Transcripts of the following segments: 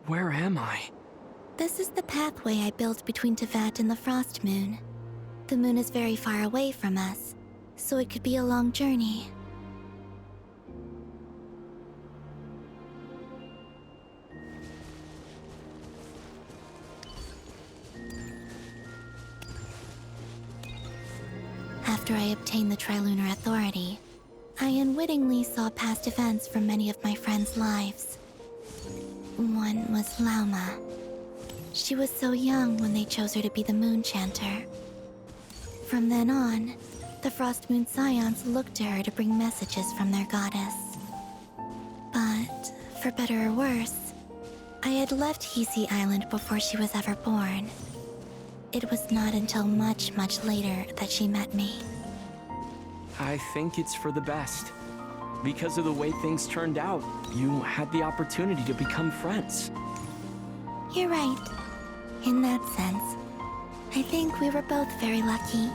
Where am I? This is the pathway I built between Tevat and the Frost Moon. The moon is very far away from us, so it could be a long journey. After I obtained the Trilunar Authority, I unwittingly saw past events from many of my friends' lives. One was Lauma. She was so young when they chose her to be the Moon Chanter. From then on, the Frost Moon Scions looked to her to bring messages from their goddess. But, for better or worse, I had left Hisi Island before she was ever born. It was not until much later that she met me. I think it's for the best. Because of the way things turned out, you had the opportunity to become friends. You're right. In that sense, I think we were both very lucky.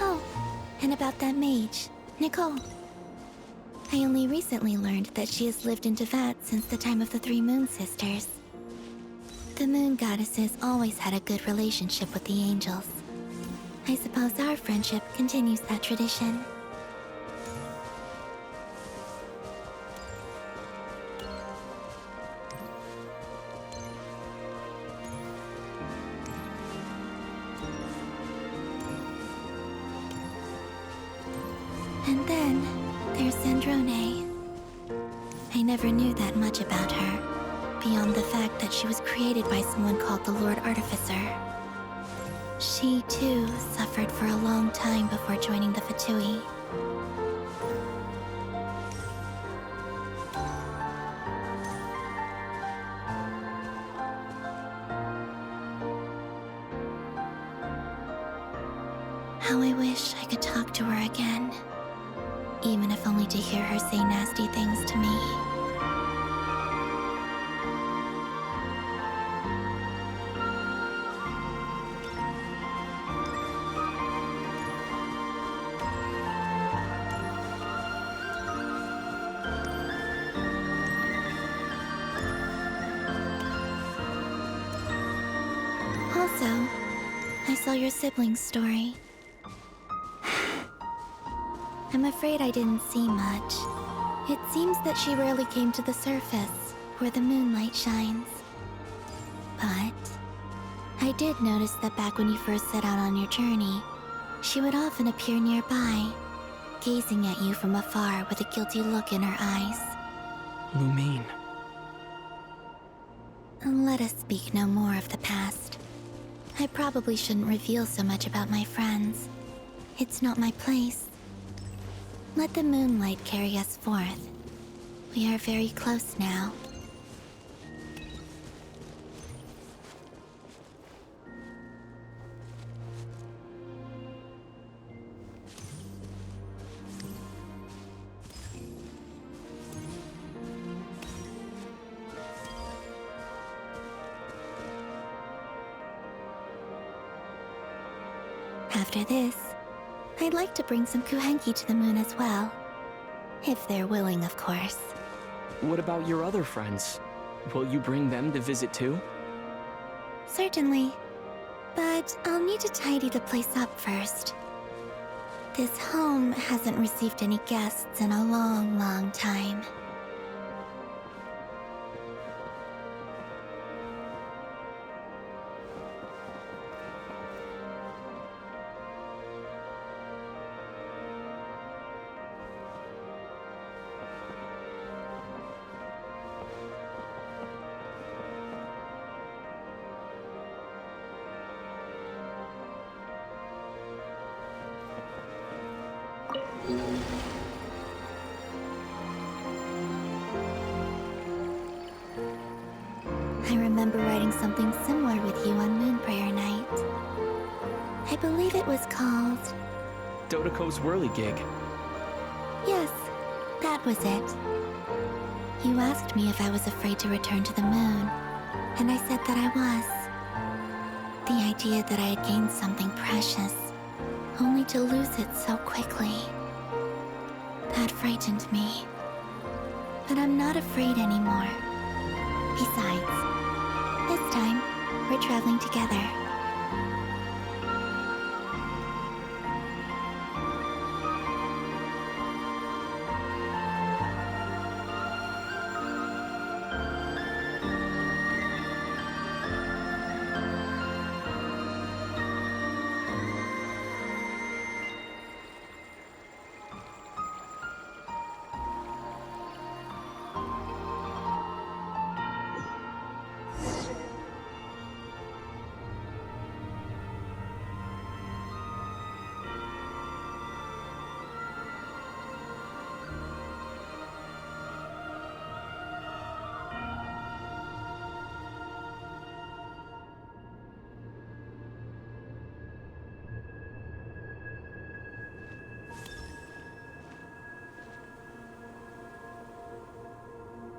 Oh, and about that mage, Nicole. I only recently learned that she has lived in Tevat since the time of the Three Moon Sisters. The Moon Goddesses always had a good relationship with the angels. I suppose our friendship continues that tradition. And then, there's Sandrone. I never knew that much about her, beyond the fact that she was created by someone called the Lord Artificer. She, too, suffered for a long time before joining the Fatui. How I wish I could talk to her again. Even if only to hear her say nasty things to me. Also, I saw your sibling's story. I'm afraid I didn't see much. It seems that she rarely came to the surface, where the moonlight shines. But I did notice that back when you first set out on your journey, she would often appear nearby, gazing at you from afar with a guilty look in her eyes. Lumine. Let us speak no more of the past. I probably shouldn't reveal so much about my friends. It's not my place. Let the moonlight carry us forth. We are very close now. After this, I'd like to bring some Kuhenki to the moon as well. If they're willing, of course. What about your other friends? Will you bring them to visit too? Certainly. But I'll need to tidy the place up first. This home hasn't received any guests in a long time. I remember writing something similar with you on Moon Prayer Night. I believe it was called... Dodoko's Whirligig. Yes, that was it. You asked me if I was afraid to return to the moon, and I said that I was. The idea that I had gained something precious, only to lose it so quickly. That frightened me. But I'm not afraid anymore. Besides, this time, we're traveling together.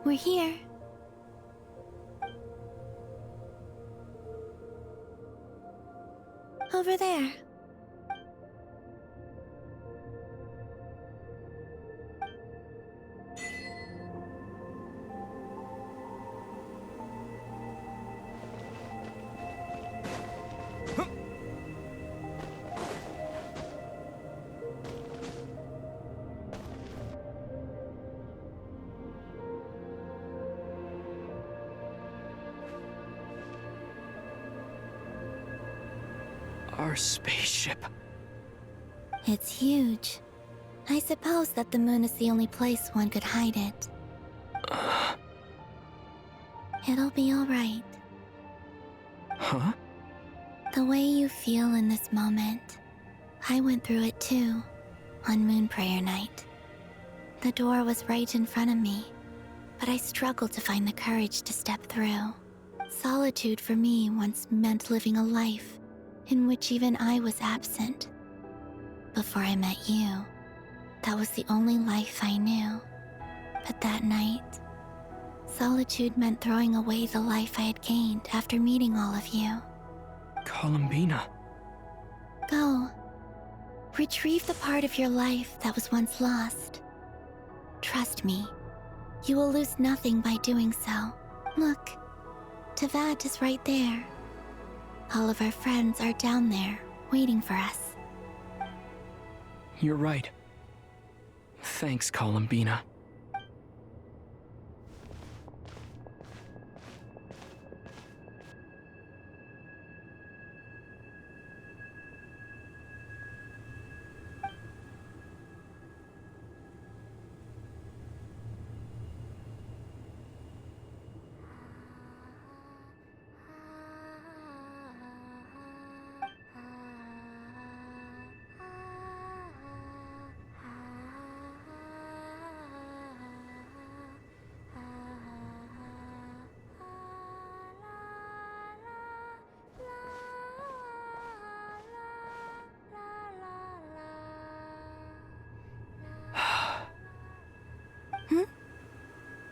We're here. Over there. Our spaceship. It's huge. I suppose that the moon is the only place one could hide it. It'll be alright. Huh? The way you feel in this moment, I went through it too, on Moon Prayer Night. The door was right in front of me, but I struggled to find the courage to step through. Solitude for me once meant living a life in which even I was absent. Before I met you, that was the only life I knew. But that night, solitude meant throwing away the life I had gained after meeting all of you. Columbina. Go. Retrieve the part of your life that was once lost. Trust me, you will lose nothing by doing so. Look, Tavad is right there. All of our friends are down there, waiting for us. You're right. Thanks, Columbina.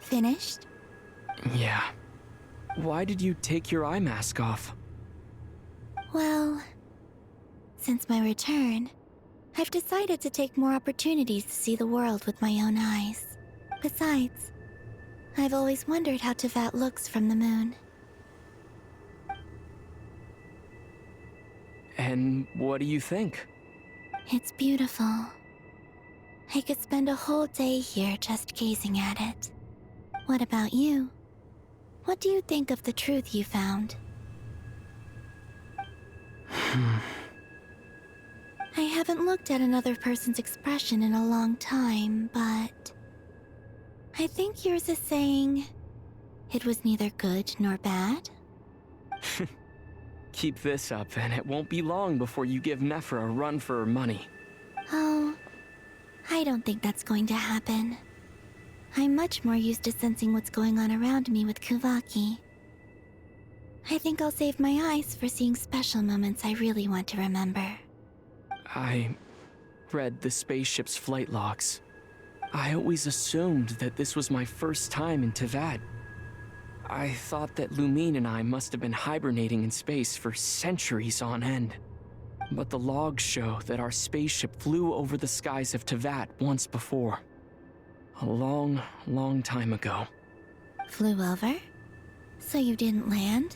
Finished? Yeah. Why did you take your eye mask off? Well, since my return, I've decided to take more opportunities to see the world with my own eyes. Besides, I've always wondered how Teyvat looks from the moon. And what do you think? It's beautiful. I could spend a whole day here just gazing at it. What about you? What do you think of the truth you found? I haven't looked at another person's expression in a long time, but I think yours is saying it was neither good nor bad. Keep this up, and it won't be long before you give Nephra a run for her money. Oh, I don't think that's going to happen. I'm much more used to sensing what's going on around me with Kuvaki. I think I'll save my eyes for seeing special moments I really want to remember. I read the spaceship's flight logs. I always assumed that this was my first time in Teyvat. I thought that Lumine and I must have been hibernating in space for centuries on end. But the logs show that our spaceship flew over the skies of Tevat once before. A long, long time ago. Flew over? So you didn't land?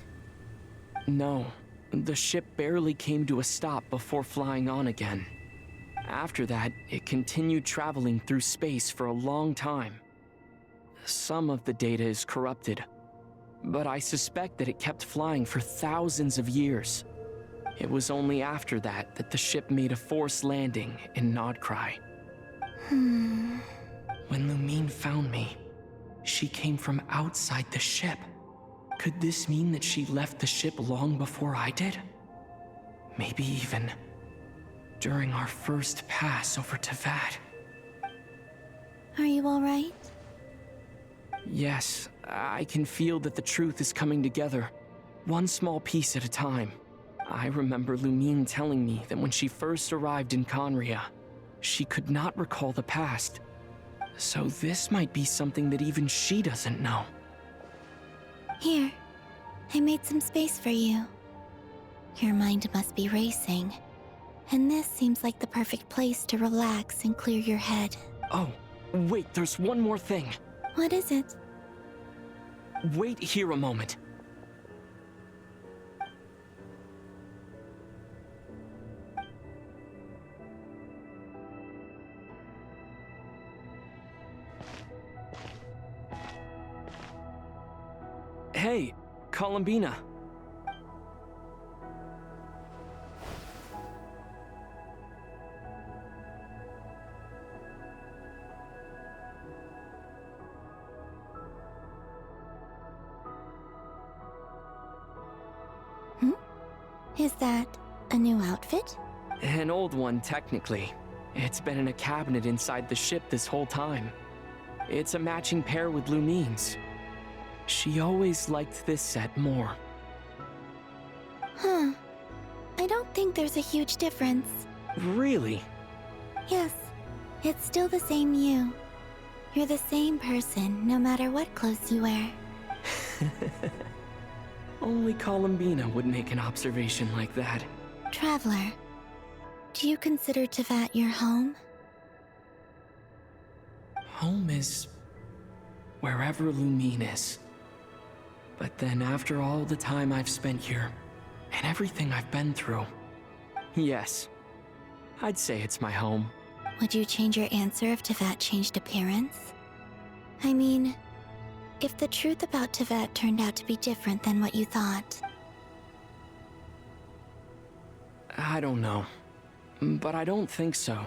No, the ship barely came to a stop before flying on again. After that, it continued traveling through space for a long time. Some of the data is corrupted, but I suspect that it kept flying for thousands of years. It was only after that that the ship made a forced landing in Nodcry. When Lumine found me, she came from outside the ship. Could this mean that she left the ship long before I did? Maybe even during our first pass over Tevat. Are you alright? Yes, I can feel that the truth is coming together, one small piece at a time. I remember Lumine telling me that when she first arrived in Conria, she could not recall the past. So this might be something that even she doesn't know. Here, I made some space for you. Your mind must be racing, and this seems like the perfect place to relax and clear your head. Oh, wait, there's one more thing. What is it? Wait here a moment. Hey, Columbina. Is that a new outfit? An old one, technically. It's been in a cabinet inside the ship this whole time. It's a matching pair with Lumine's. She always liked this set more. Huh. I don't think there's a huge difference. Really? Yes, it's still the same you. You're the same person, no matter what clothes you wear. Only Columbina would make an observation like that. Traveler, do you consider Tevat your home? Home is wherever Lumine is. But then after all the time I've spent here, and everything I've been through, yes, I'd say it's my home. Would you change your answer if Tevat changed appearance? I mean, if the truth about Tevat turned out to be different than what you thought. I don't know, but I don't think so.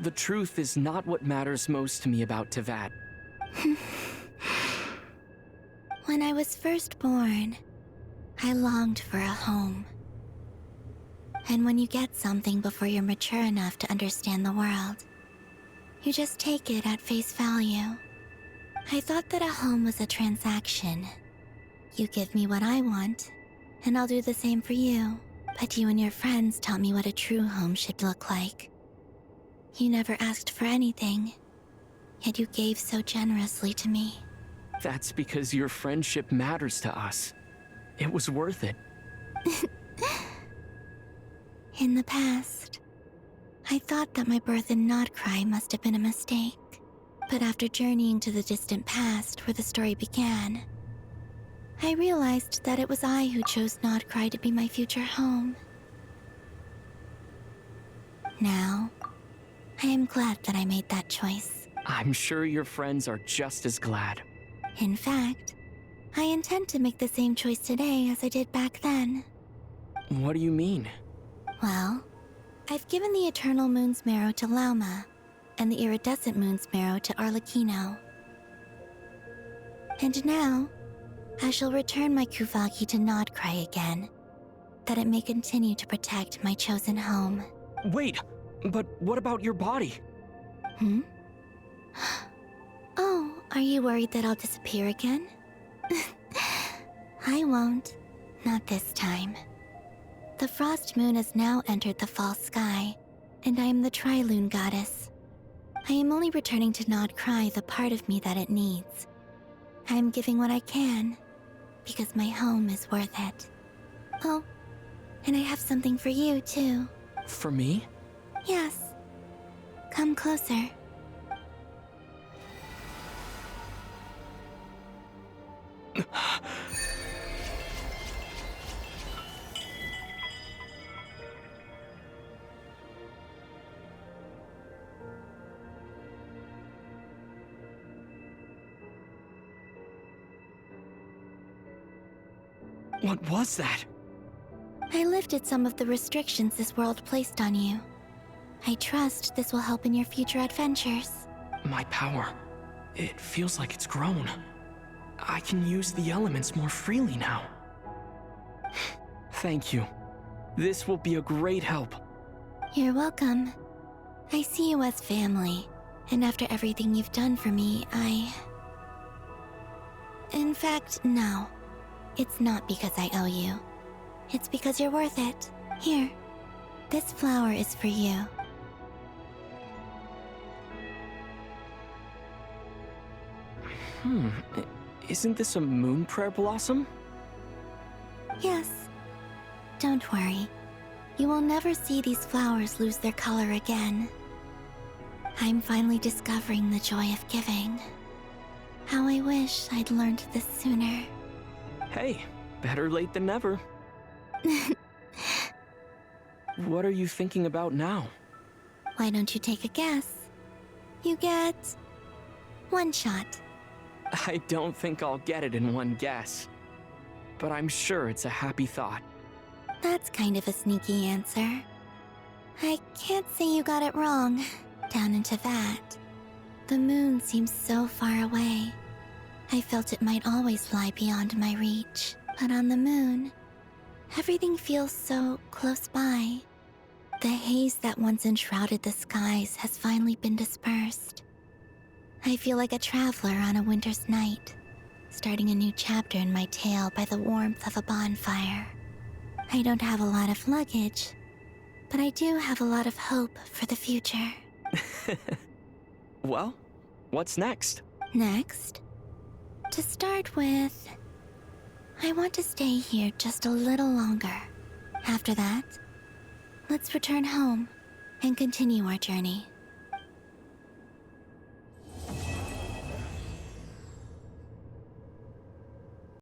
The truth is not what matters most to me about Tevat. When I was first born, I longed for a home. And when you get something before you're mature enough to understand the world, you just take it at face value. I thought that a home was a transaction. You give me what I want, and I'll do the same for you. But you and your friends taught me what a true home should look like. You never asked for anything, yet you gave so generously to me. That's because your friendship matters to us. It was worth it. In the past, I thought that my birth in Nodcry must have been a mistake. But after journeying to the distant past where the story began, I realized that it was I who chose Nodcry to be my future home. Now, I am glad that I made that choice. I'm sure your friends are just as glad. In fact, I intend to make the same choice today as I did back then. What do you mean? Well, I've given the Eternal Moon's Marrow to Lauma, and the Iridescent Moon's Marrow to Arlecchino. And now, I shall return my Kuvagi to Nodcry again, that it may continue to protect my chosen home. Wait, but what about your body? Oh, are you worried that I'll disappear again? I won't. Not this time. The Frost Moon has now entered the fall sky, and I am the Trilune Goddess. I am only returning to Nodcry the part of me that it needs. I'm giving what I can, because my home is worth it. Oh, and I have something for you, too. For me? Yes. Come closer. What was that? I lifted some of the restrictions this world placed on you. I trust this will help in your future adventures. My power. It feels like it's grown. I can use the elements more freely now. Thank you. This will be a great help. You're welcome. I see you as family, and after everything you've done for me, In fact, no. It's not because I owe you. It's because you're worth it. Here, this flower is for you. Isn't this a moon prayer blossom? Yes. Don't worry. You will never see these flowers lose their color again. I'm finally discovering the joy of giving. How I wish I'd learned this sooner. Hey, better late than never. What are you thinking about now? Why don't you take a guess? You get one shot. I don't think I'll get it in one guess. But I'm sure it's a happy thought. That's kind of a sneaky answer. I can't say you got it wrong. Down into that. The moon seems so far away. I felt it might always lie beyond my reach. But on the moon, everything feels so close by. The haze that once enshrouded the skies has finally been dispersed. I feel like a traveler on a winter's night, starting a new chapter in my tale by the warmth of a bonfire. I don't have a lot of luggage, but I do have a lot of hope for the future. Well, what's next? Next? To start with, I want to stay here just a little longer. After that, let's return home and continue our journey.